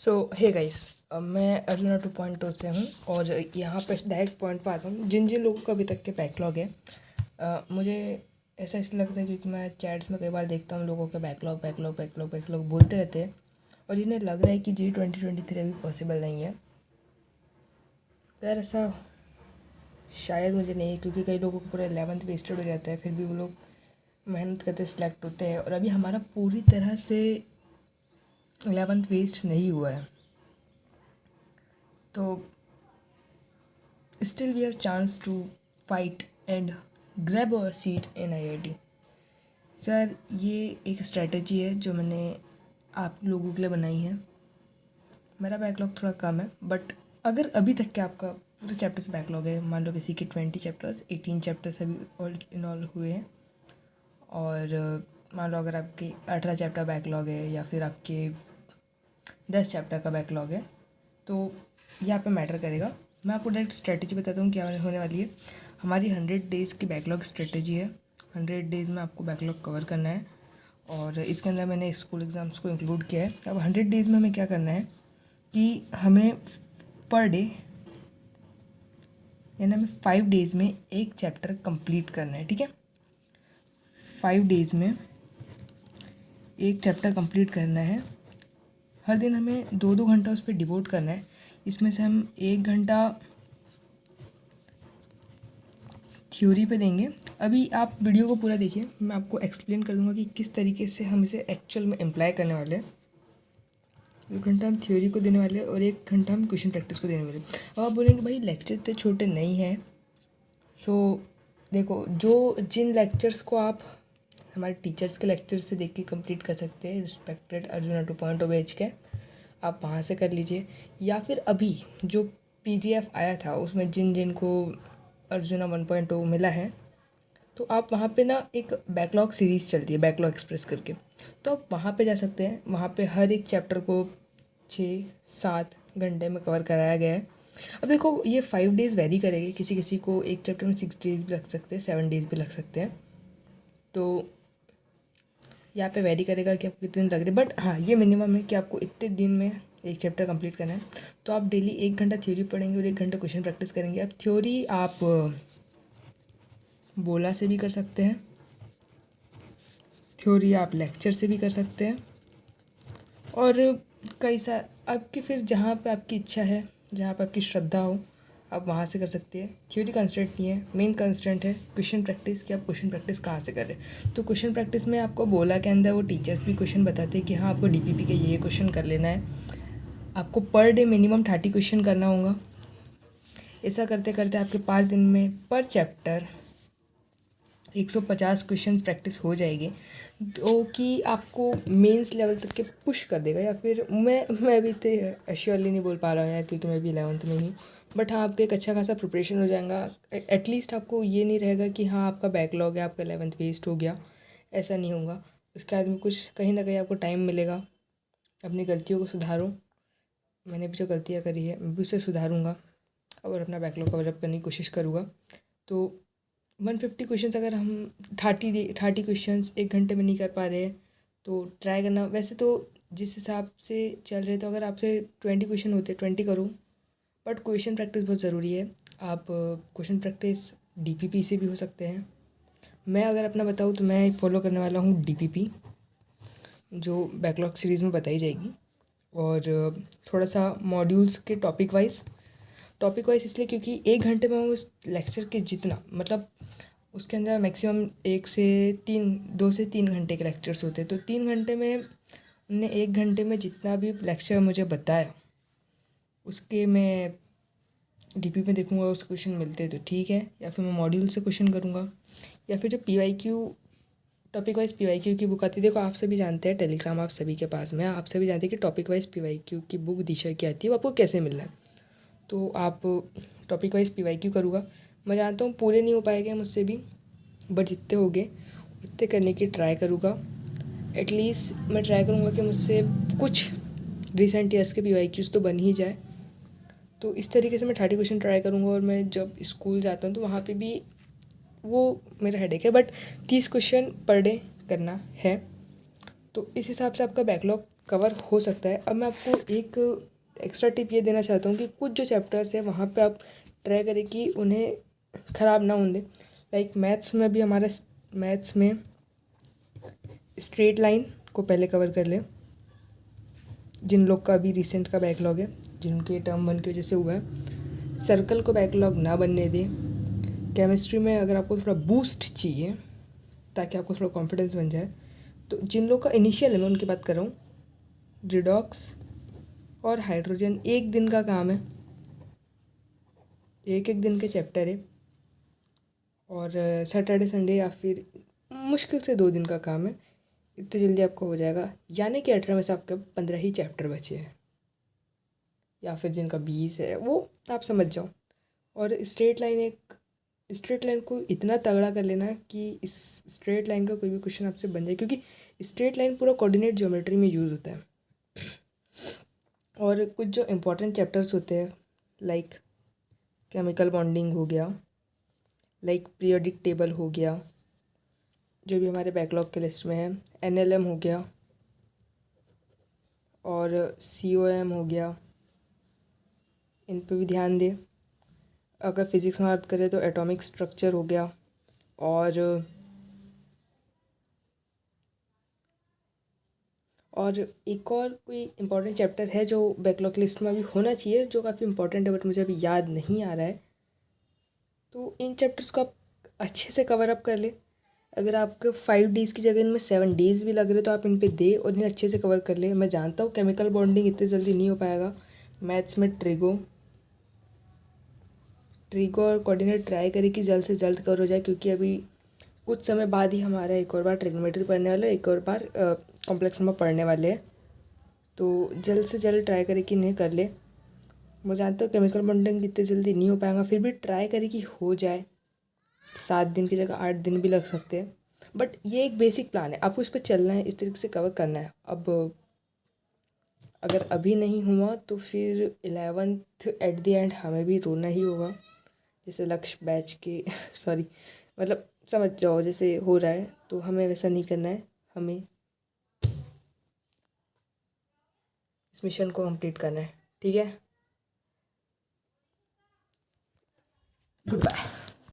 सो hey guys, मैं अर्जुना 2.0 से हूँ और यहाँ पर डायरेक्ट पॉइंट पर आता हूँ। जिन जिन लोगों का अभी तक के बैकलॉग है, मुझे ऐसा इसलिए लगता है क्योंकि मैं चैट्स में कई बार देखता हूँ लोगों के बैकलॉग बोलते रहते हैं और जिन्हें लग रहा है कि जी 2023 अभी पॉसिबल नहीं है। यार ऐसा शायद मुझे नहीं है, क्योंकि कई लोगों को पूरा 11th वेस्टेड हो जाता है, फिर भी वो लोग मेहनत करते सिलेक्ट होते हैं और अभी हमारा पूरी तरह से 11th वेस्ट नहीं हुआ है। तो still we have chance to fight and grab a seat in IIT। Sir, ये एक स्ट्रेटजी है जो मैंने आप लोगों के लिए बनाई है। मेरा बैकलॉग थोड़ा कम है, बट अगर अभी तक के आपका पूरे चैप्टर्स बैकलॉग है, मान लो किसी के 20 चैप्टर्स 18 चैप्टर्स अभी ऑल इन ऑल हुए हैं, और मान लो अगर आपके 18 चैप्टर बैकलॉग है या फिर आपके 10 चैप्टर का बैकलॉग है, तो यहाँ पे मैटर करेगा। मैं आपको डायरेक्ट स्ट्रेटजी बताता हूँ क्या होने वाली है। हमारी 100 डेज़ की बैकलॉग स्ट्रेटजी है। 100 डेज़ में आपको बैकलॉग कवर करना है और इसके अंदर मैंने स्कूल एग्ज़ाम्स को इंक्लूड किया है। अब 100 डेज़ में हमें क्या करना है कि हमें पर डे यानी हमें 5 डेज़ में एक चैप्टर कंप्लीट करना है। ठीक है, 5 डेज़ में एक चैप्टर कंप्लीट करना है। हर दिन हमें 2-2 घंटा उस पर डिवोट करना है। इसमें से हम 1 घंटा थ्योरी पे देंगे। अभी आप वीडियो को पूरा देखिए, मैं आपको एक्सप्लेन कर दूंगा कि किस तरीके से हम इसे एक्चुअल में अप्लाई करने वाले हैं। 1 घंटा हम थ्योरी को देने वाले हैं और 1 घंटा हम क्वेश्चन प्रैक्टिस को देने वाले हैं। अब आप बोलेंगे भाई लेक्चर इतने छोटे नहीं हैं। सो देखो, जो जिन लेक्चर्स को आप हमारे टीचर्स के लेक्चर से देख के कंप्लीट कर सकते हैं, रिस्पेक्टेड अर्जुना 2.0 बैच के, आप वहाँ से कर लीजिए। या फिर अभी जो PDF आया था उसमें जिन जिन को अर्जुना 1.0 मिला है, तो आप वहाँ पे ना एक बैकलॉग सीरीज़ चलती है, बैकलॉग एक्सप्रेस करके, तो आप वहाँ पे जा सकते हैं। वहाँ पे हर एक चैप्टर को 6-7 घंटे में कवर कराया गया है। अब देखो, ये 5 डेज़ वेरी करेंगे, किसी किसी को एक चैप्टर में 6 डेज़ भी लग सकते हैं, 7 डेज़ भी लग सकते हैं। तो यहाँ पे वेरी करेगा कि आपको कितने दिन लग रहे हैं, बट हाँ, ये मिनिमम है कि आपको इतने दिन में एक चैप्टर कंप्लीट करना है। तो आप डेली 1 घंटा थ्योरी पढ़ेंगे और 1 घंटा क्वेश्चन प्रैक्टिस करेंगे। अब थ्योरी आप बोला से भी कर सकते हैं, थ्योरी आप लेक्चर से भी कर सकते हैं, और कई सारे आपकी फिर जहाँ पे आपकी इच्छा है, जहाँ पे आपकी श्रद्धा हो, आप वहाँ से कर सकते हैं। थ्योरी कंस्टेंट नहीं है, मेन कंस्टेंट है क्वेश्चन प्रैक्टिस, कि आप क्वेश्चन प्रैक्टिस कहाँ से कर रहे हैं। तो क्वेश्चन प्रैक्टिस में आपको बोला के अंदर वो टीचर्स भी क्वेश्चन बताते हैं कि हाँ, आपको DPP के ये क्वेश्चन कर लेना है। आपको पर डे मिनिमम 30 क्वेश्चन करना होगा। ऐसा करते करते आपके 5 दिन में पर चैप्टर 150 क्वेश्चंस प्रैक्टिस हो जाएगी, तो कि आपको मेंस लेवल तक के पुश कर देगा। या फिर मैं अभी तो एश्योरली नहीं बोल पा रहा हूँ यार, क्योंकि मैं भी 11th में ही, बट हाँ, आपका एक अच्छा खासा प्रिपरेशन हो जाएगा। एटलीस्ट आपको ये नहीं रहेगा कि हाँ, आपका बैकलॉग है, आपका 11th वेस्ट हो गया, ऐसा नहीं होगा। उसके बाद में कुछ कहीं ना कहीं आपको टाइम मिलेगा। अपनी गलतियों को सुधारो। मैंने भी जो गलतियाँ करी है मैं भी उसे सुधारूँगा और अपना बैकलॉग कवर अप करने की कोशिश करूँगा। तो 150 क्वेश्चंस अगर हम 30 क्वेश्चंस 1 घंटे में नहीं कर पा रहे हैं, तो ट्राई करना। वैसे तो जिस हिसाब से चल रहे, तो अगर आपसे 20 क्वेश्चन होते 20 करो, बट क्वेश्चन प्रैक्टिस बहुत ज़रूरी है। आप क्वेश्चन प्रैक्टिस DPP से भी हो सकते हैं। मैं अगर अपना बताऊँ तो मैं फॉलो करने वाला हूँ DPP, जो बैकलॉग सीरीज़ में बताई जाएगी, और थोड़ा सा मॉड्यूल्स के टॉपिक वाइज इसलिए क्योंकि 1 घंटे में उस लेक्चर के जितना, मतलब उसके अंदर मैक्सिमम 2 से 3 घंटे के लेक्चर्स होते हैं। तो 3 घंटे में उनने 1 घंटे में जितना भी लेक्चर मुझे बताया, उसके मैं DP में देखूंगा, उसके क्वेश्चन मिलते हैं तो ठीक है, या फिर मैं मॉड्यूल से क्वेश्चन करूँगा, या फिर जो PYQ टॉपिक वाइज PYQ की बुक आती है। देखो, आप सभी जानते हैं, टेलीग्राम आप सभी के पास में, आप सभी जानते हैं कि टॉपिक वाइज PYQ की बुक दिशा की आती है, वो आपको कैसे मिलना है। तो आप टॉपिक वाइज PYQ करूँगा। मैं जानता हूँ पूरे नहीं हो पाएंगे मुझसे भी, बट जितने हो गए उतने करने की ट्राई करूँगा। एटलीस्ट मैं ट्राई करूँगा कि मुझसे कुछ रिसेंट ईयर्स के PYQs तो बन ही जाए। तो इस तरीके से मैं 30 क्वेश्चन ट्राई करूँगा, और मैं जब स्कूल जाता हूँ तो वहाँ पे भी वो मेरा हेडेक है, बट 30 क्वेश्चन पर डे करना है। तो इस हिसाब से आपका बैकलॉग कवर हो सकता है। अब मैं आपको एक एक्स्ट्रा टिप ये देना चाहता हूँ कि कुछ जो चैप्टर्स है वहाँ पे आप ट्राई करें कि उन्हें ख़राब ना होने दें। लाइक मैथ्स में भी हमारा मैथ्स में स्ट्रेट लाइन को पहले कवर कर ले, जिन लोग का अभी रिसेंट का बैकलॉग है, जिनके टर्म 1 की वजह से हुआ है। सर्कल को बैकलॉग ना बनने दें। केमिस्ट्री में अगर आपको थोड़ा बूस्ट चाहिए ताकि आपको थोड़ा कॉन्फिडेंस बन जाए, तो जिन लोग का इनिशियल है मैं उनकी बात कर रहा हूँ, रिडॉक्स और हाइड्रोजन 1 दिन का काम है, एक दिन के चैप्टर है, और सैटरडे संडे या फिर मुश्किल से 2 दिन का काम है। इतने जल्दी आपको हो जाएगा। यानी कि 18 में से आपके 15 ही चैप्टर बचे हैं, या फिर जिनका 20 है वो आप समझ जाओ। और स्ट्रेट लाइन को इतना तगड़ा कर लेना कि इस स्ट्रेट लाइन का कोई भी क्वेश्चन आपसे बन जाए, क्योंकि स्ट्रेट लाइन पूरा कोऑर्डिनेट ज्योमेट्री में यूज़ होता है। और कुछ जो इम्पोर्टेंट चैप्टर्स होते हैं, लाइक केमिकल बॉन्डिंग हो गया, लाइक पीरियोडिक टेबल हो गया, जो भी हमारे बैकलॉग के लिस्ट में है, NLM हो गया और COM हो गया, इन पे भी ध्यान दें। अगर फिज़िक्स में बात करें तो एटॉमिक स्ट्रक्चर हो गया, और एक और कोई इम्पोर्टेंट चैप्टर है जो बैकलॉग लिस्ट में अभी होना चाहिए, जो काफ़ी इम्पोर्टेंट है बट मुझे अभी याद नहीं आ रहा है। तो इन चैप्टर्स को आप अच्छे से कवर अप कर ले। अगर आपके 5 डेज़ की जगह इनमें 7 डेज़ भी लग रहे तो आप इन पे दे और इन्हें अच्छे से कवर कर ले। मैं जानता हूँ केमिकल बॉन्डिंग इतनी जल्दी नहीं हो पाएगा। मैथ्स में ट्रिगो और कोऑर्डिनेट ट्राई करें कि जल्द से जल्द कवर हो जाए, क्योंकि अभी कुछ समय बाद ही हमारा एक और बार ट्रिग्नोमेट्री पढ़ने वाला है, एक और बार कॉम्प्लेक्स नंबर पढ़ने वाले हैं। तो जल्द से जल्द ट्राई करें कि इन्हें कर ले। मैं जानता हूँ केमिकल बॉन्डिंग इतनी जल्दी नहीं हो पाएगा, फिर भी ट्राई करें कि हो जाए। 7 दिन की जगह 8 दिन भी लग सकते हैं, बट ये एक बेसिक प्लान है, आपको इस पर चलना है, इस तरीके से कवर करना है। अब अगर अभी नहीं हुआ तो फिर 11th एट द एंड हमें भी रोना ही होगा, जैसे लक्ष्य बैच के सॉरी, मतलब समझ जाओ जैसे हो रहा है, तो हमें वैसा नहीं करना है। हमें इस मिशन को कंप्लीट करना है, ठीक है। Good bye.